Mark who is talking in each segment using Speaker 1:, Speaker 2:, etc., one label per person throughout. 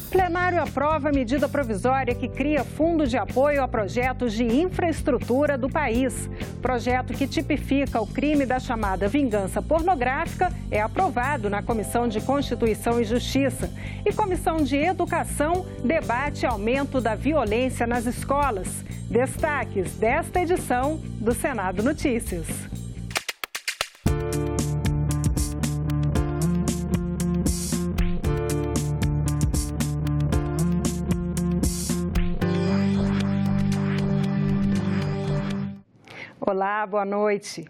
Speaker 1: Plenário aprova a medida provisória que cria fundo de apoio a projetos de infraestrutura do país. Projeto que tipifica o crime da chamada vingança pornográfica é aprovado na Comissão de Constituição e Justiça. E Comissão de Educação debate aumento da violência nas escolas. Destaques desta edição do Senado Notícias. Olá, boa noite.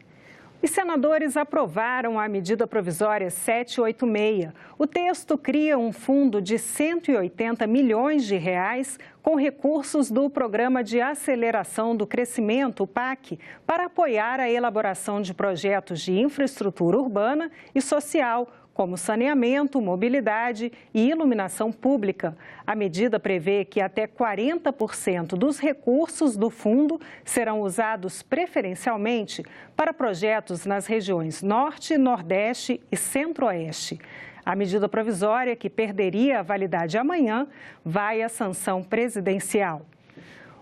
Speaker 1: Os senadores aprovaram a medida provisória 786. O texto cria um fundo de 180 milhões de reais com recursos do Programa de Aceleração do Crescimento, o PAC, para apoiar a elaboração de projetos de infraestrutura urbana e social, como saneamento, mobilidade e iluminação pública. A medida prevê que até 40% dos recursos do fundo serão usados preferencialmente para projetos nas regiões Norte, Nordeste e Centro-Oeste. A medida provisória, que perderia a validade amanhã, vai à sanção presidencial.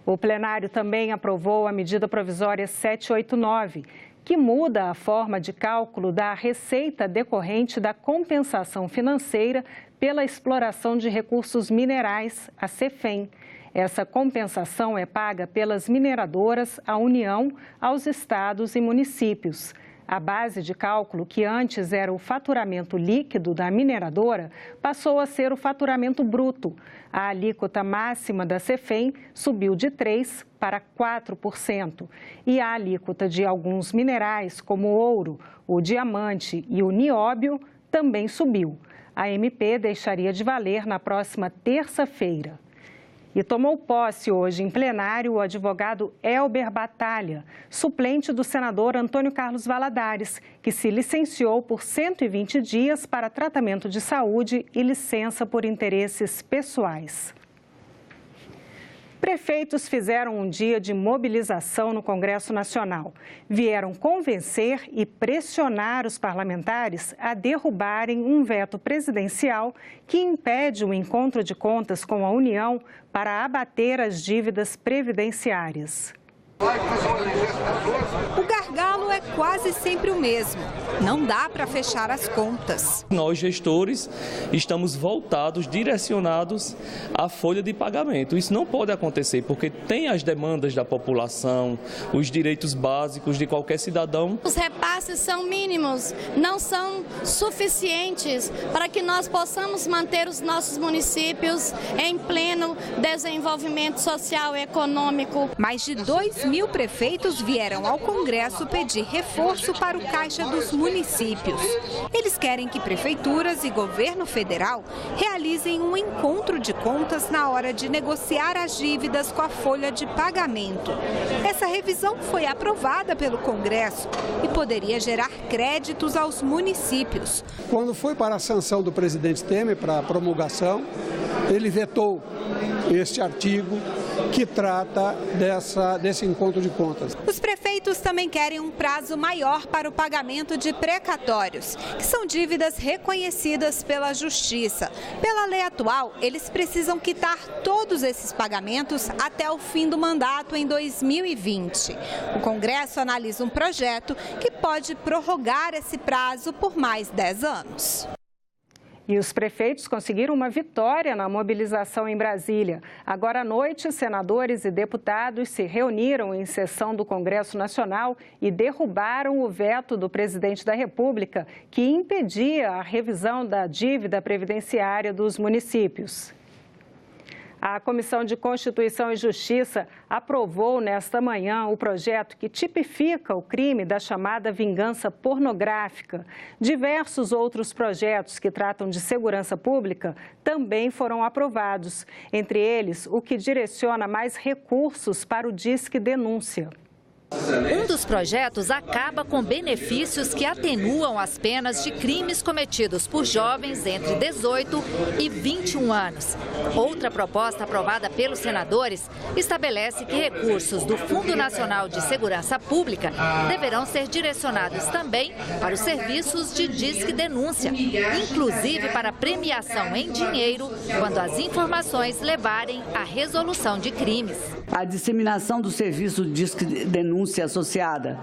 Speaker 1: O plenário também aprovou a medida provisória 789, que muda a forma de cálculo da receita decorrente da compensação financeira pela exploração de recursos minerais, a CEFEM. Essa compensação é paga pelas mineradoras à União, aos estados e municípios. A base de cálculo, que antes era o faturamento líquido da mineradora, passou a ser o faturamento bruto. A alíquota máxima da CEFEM subiu de 3% para 4%. E a alíquota de alguns minerais, como o ouro, o diamante e o nióbio, também subiu. A MP deixaria de valer na próxima terça-feira. E tomou posse hoje em plenário o advogado Elber Batalha, suplente do senador Antônio Carlos Valadares, que se licenciou por 120 dias para tratamento de saúde e licença por interesses pessoais. Prefeitos fizeram um dia de mobilização no Congresso Nacional. Vieram convencer e pressionar os parlamentares a derrubarem um veto presidencial que impede o encontro de contas com a União para abater as dívidas previdenciárias.
Speaker 2: O gargalo é quase sempre o mesmo. Não dá para fechar as contas.
Speaker 3: Nós, gestores, estamos voltados, direcionados à folha de pagamento. Isso não pode acontecer, porque tem as demandas da população, os direitos básicos de qualquer cidadão.
Speaker 4: Os repasses são mínimos, não são suficientes para que nós possamos manter os nossos municípios em pleno desenvolvimento social e econômico.
Speaker 2: Mais de 2.000 prefeitos vieram ao Congresso pedir reforço para o caixa dos municípios. Eles querem que prefeituras e governo federal realizem um encontro de contas na hora de negociar as dívidas com a folha de pagamento. Essa revisão foi aprovada pelo Congresso e poderia gerar créditos aos municípios.
Speaker 5: Quando foi para a sanção do presidente Temer, para a promulgação, ele vetou este artigo que trata desse encontro de contas.
Speaker 2: Os prefeitos também querem um prazo maior para o pagamento de precatórios, que são dívidas reconhecidas pela Justiça. Pela lei atual, eles precisam quitar todos esses pagamentos até o fim do mandato em 2020. O Congresso analisa um projeto que pode prorrogar esse prazo por mais 10 anos.
Speaker 1: E os prefeitos conseguiram uma vitória na mobilização em Brasília. Agora à noite, senadores e deputados se reuniram em sessão do Congresso Nacional e derrubaram o veto do presidente da República, que impedia a revisão da dívida previdenciária dos municípios. A Comissão de Constituição e Justiça aprovou nesta manhã o projeto que tipifica o crime da chamada vingança pornográfica. Diversos outros projetos que tratam de segurança pública também foram aprovados, entre eles o que direciona mais recursos para o Disque Denúncia.
Speaker 6: Um dos projetos acaba com benefícios que atenuam as penas de crimes cometidos por jovens entre 18 e 21 anos. Outra proposta aprovada pelos senadores estabelece que recursos do Fundo Nacional de Segurança Pública deverão ser direcionados também para os serviços de Disque Denúncia, inclusive para premiação em dinheiro quando as informações levarem à resolução de crimes.
Speaker 7: A disseminação do serviço de Disque Denúncia associada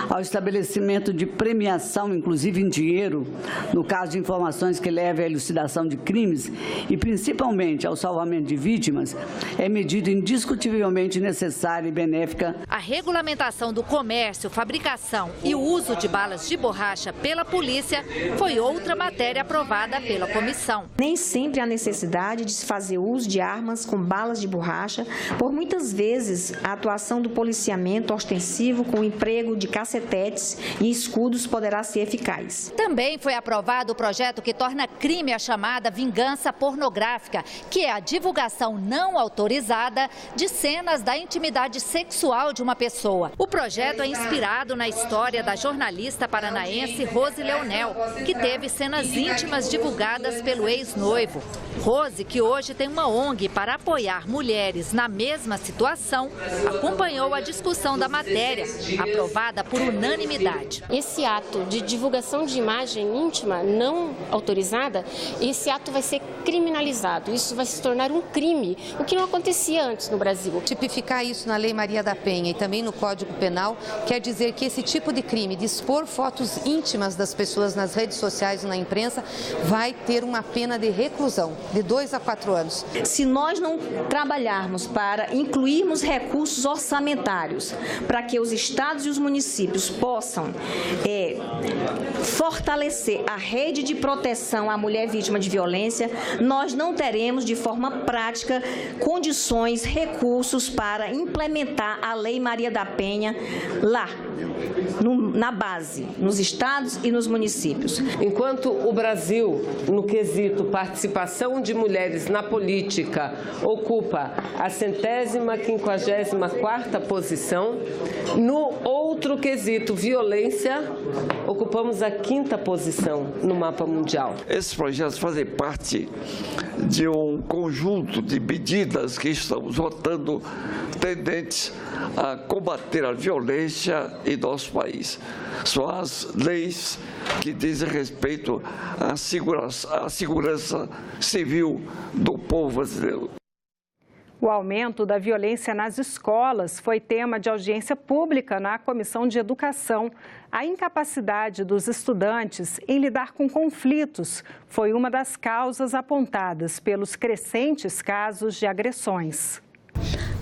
Speaker 7: ao estabelecimento de premiação, inclusive em dinheiro, no caso de informações que levem à elucidação de crimes e principalmente ao salvamento de vítimas, é medida indiscutivelmente necessária e benéfica.
Speaker 6: A regulamentação do comércio, fabricação e o uso de balas de borracha pela polícia foi outra matéria aprovada pela comissão.
Speaker 8: Nem sempre há necessidade de se fazer uso de armas com balas de borracha, por muitas vezes a atuação do policiamento ostensivo com o emprego de cacetetes e escudos poderá ser eficaz.
Speaker 6: Também foi aprovado o projeto que torna crime a chamada vingança pornográfica, que é a divulgação não autorizada de cenas da intimidade sexual de uma pessoa. O projeto é inspirado na história da jornalista paranaense Rose Leonel, que teve cenas íntimas divulgadas pelo ex-noivo. Rose, que hoje tem uma ONG para apoiar mulheres na mesma situação, acompanhou a discussão da matéria, aprovada por unanimidade.
Speaker 9: Esse ato de divulgação de imagem íntima não autorizada, esse ato vai ser criminalizado. Isso vai se tornar um crime, o que não acontecia antes no Brasil.
Speaker 10: Tipificar isso na Lei Maria da Penha e também no Código Penal quer dizer que esse tipo de crime, de expor fotos íntimas das pessoas nas redes sociais e na imprensa, vai ter uma pena de reclusão de 2 a 4 anos.
Speaker 8: Se nós não trabalharmos para incluirmos recursos orçamentários para que os estados e os municípios possam fortalecer a rede de proteção à mulher vítima de violência, nós não teremos de forma prática condições, recursos para implementar a Lei Maria da Penha lá, na base, nos estados e nos municípios.
Speaker 11: Enquanto o Brasil, no quesito participação de mulheres na política, ocupa a 154ª posição, no outro quesito, violência, ocupamos a 5ª posição no mapa mundial.
Speaker 12: Esses projetos fazem parte de um conjunto de medidas que estamos votando tendentes a combater a violência em nosso país. São as leis que dizem respeito à segurança civil do povo brasileiro.
Speaker 1: O aumento da violência nas escolas foi tema de audiência pública na Comissão de Educação. A incapacidade dos estudantes em lidar com conflitos foi uma das causas apontadas pelos crescentes casos de agressões.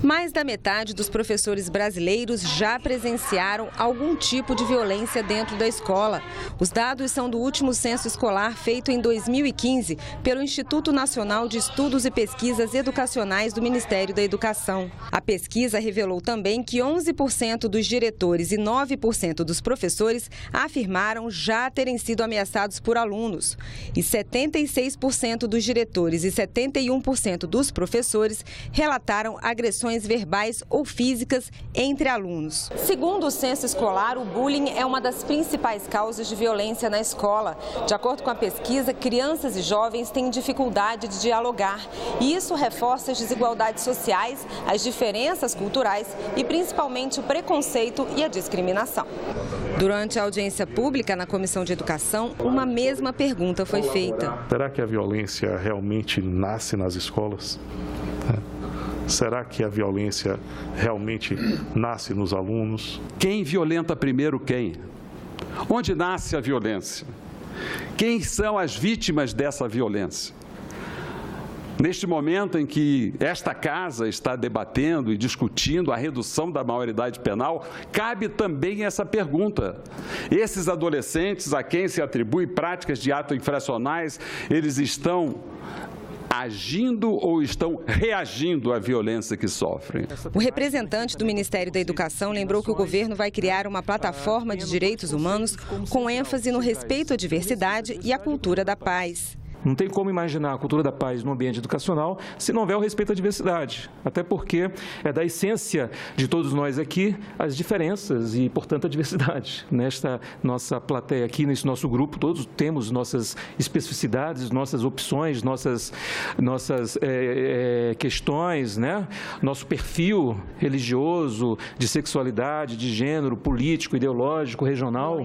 Speaker 13: Mais da metade dos professores brasileiros já presenciaram algum tipo de violência dentro da escola. Os dados são do último censo escolar feito em 2015 pelo Instituto Nacional de Estudos e Pesquisas Educacionais do Ministério da Educação. A pesquisa revelou também que 11% dos diretores e 9% dos professores afirmaram já terem sido ameaçados por alunos. E 76% dos diretores e 71% dos professores relataram agressões verbais ou físicas entre alunos. Segundo o censo escolar, o bullying é uma das principais causas de violência na escola. De acordo com a pesquisa, crianças e jovens têm dificuldade de dialogar e isso reforça as desigualdades sociais, as diferenças culturais e principalmente o preconceito e a discriminação. Durante a audiência pública na Comissão de Educação, uma mesma pergunta foi feita.
Speaker 14: Será que a violência realmente nasce nas escolas? Será que a violência realmente nasce nos alunos?
Speaker 15: Quem violenta primeiro quem? Onde nasce a violência? Quem são as vítimas dessa violência? Neste momento em que esta casa está debatendo e discutindo a redução da maioridade penal, cabe também essa pergunta. Esses adolescentes a quem se atribui práticas de atos infracionais, eles estão agindo ou estão reagindo à violência que sofrem?
Speaker 13: O representante do Ministério da Educação lembrou que o governo vai criar uma plataforma de direitos humanos com ênfase no respeito à diversidade e à cultura da paz.
Speaker 16: Não tem como imaginar a cultura da paz no ambiente educacional se não houver o respeito à diversidade. Até porque é da essência de todos nós aqui as diferenças e, portanto, a diversidade. Nesta nossa plateia aqui, nesse nosso grupo, todos temos nossas especificidades, nossas opções, nossas questões, né? Nosso perfil religioso, de sexualidade, de gênero, político, ideológico, regional.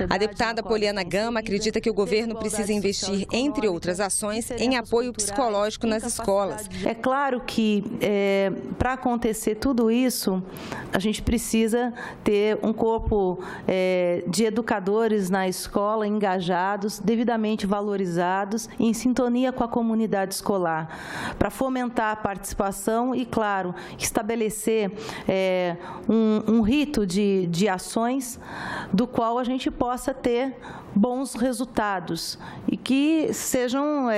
Speaker 13: A deputada Poliana Gama acredita que o governo precisa investir, entre outras ações, em apoio psicológico nas escolas.
Speaker 17: É claro que, para acontecer tudo isso, a gente precisa ter um corpo de educadores na escola, engajados, devidamente valorizados, em sintonia com a comunidade escolar, para fomentar a participação e, claro, estabelecer um rito de ações do qual a gente possa ter bons resultados e que sejam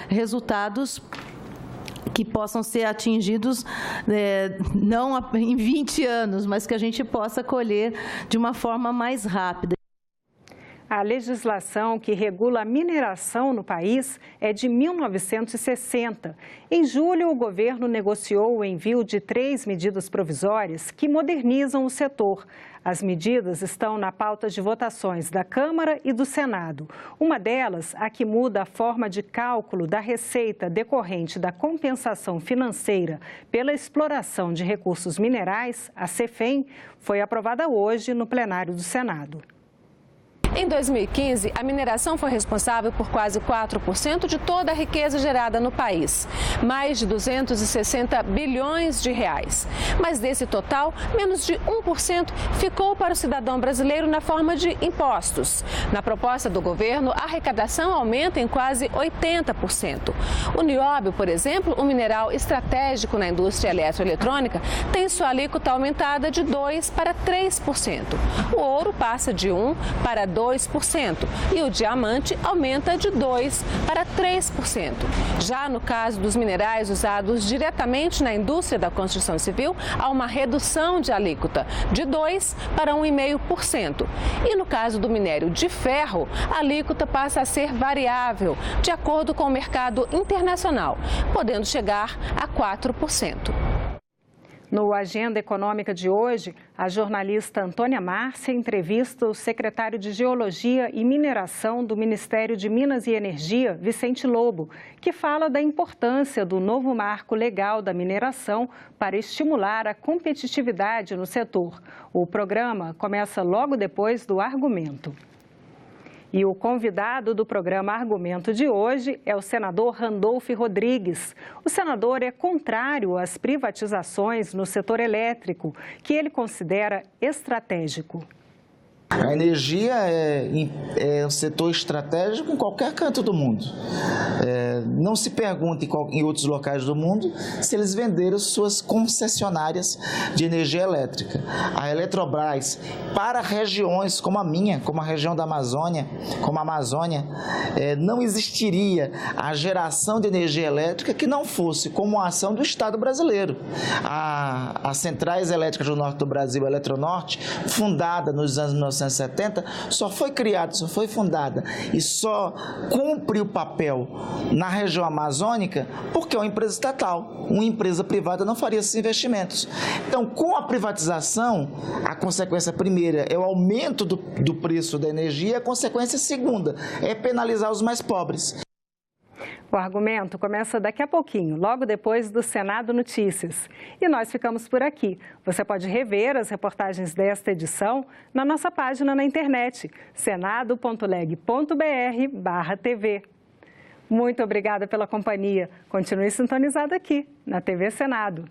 Speaker 17: resultados que possam ser atingidos não em 20 anos, mas que a gente possa colher de uma forma mais rápida.
Speaker 1: A legislação que regula a mineração no país é de 1960. Em julho, o governo negociou o envio de 3 medidas provisórias que modernizam o setor. As medidas estão na pauta de votações da Câmara e do Senado. Uma delas, a que muda a forma de cálculo da receita decorrente da compensação financeira pela exploração de recursos minerais, a CEFEM, foi aprovada hoje no plenário do Senado.
Speaker 18: Em 2015, a mineração foi responsável por quase 4% de toda a riqueza gerada no país, mais de 260 bilhões de reais. Mas desse total, menos de 1% ficou para o cidadão brasileiro na forma de impostos. Na proposta do governo, a arrecadação aumenta em quase 80%. O nióbio, por exemplo, um mineral estratégico na indústria eletroeletrônica, tem sua alíquota aumentada de 2% para 3%. O ouro passa de 1% para 2% e o diamante aumenta de 2% para 3%. Já no caso dos minerais usados diretamente na indústria da construção civil, há uma redução de alíquota de 2% para 1,5%. E no caso do minério de ferro, a alíquota passa a ser variável, de acordo com o mercado internacional, podendo chegar a 4%.
Speaker 1: No Agenda Econômica de hoje, a jornalista Antônia Márcia entrevista o secretário de Geologia e Mineração do Ministério de Minas e Energia, Vicente Lobo, que fala da importância do novo marco legal da mineração para estimular a competitividade no setor. O programa começa logo depois do Argumento. E o convidado do programa Argumento de hoje é o senador Randolfo Rodrigues. O senador é contrário às privatizações no setor elétrico, que ele considera estratégico.
Speaker 19: A energia é um setor estratégico em qualquer canto do mundo. Não se pergunte em outros locais do mundo se eles venderam suas concessionárias de energia elétrica. A Eletrobras, para regiões como a minha, como a região da Amazônia, como a Amazônia, não existiria a geração de energia elétrica que não fosse como a ação do Estado brasileiro. As centrais elétricas do norte do Brasil, a Eletronorte, fundada nos anos 1970, só foi criada, só foi fundada e só cumpre o papel na região amazônica porque é uma empresa estatal. Uma empresa privada não faria esses investimentos. Então, com a privatização, a consequência primeira é o aumento do preço da energia, a consequência segunda é penalizar os mais pobres.
Speaker 1: O Argumento começa daqui a pouquinho, logo depois do Senado Notícias. E nós ficamos por aqui. Você pode rever as reportagens desta edição na nossa página na internet, senado.leg.br/TV. Muito obrigada pela companhia. Continue sintonizado aqui na TV Senado.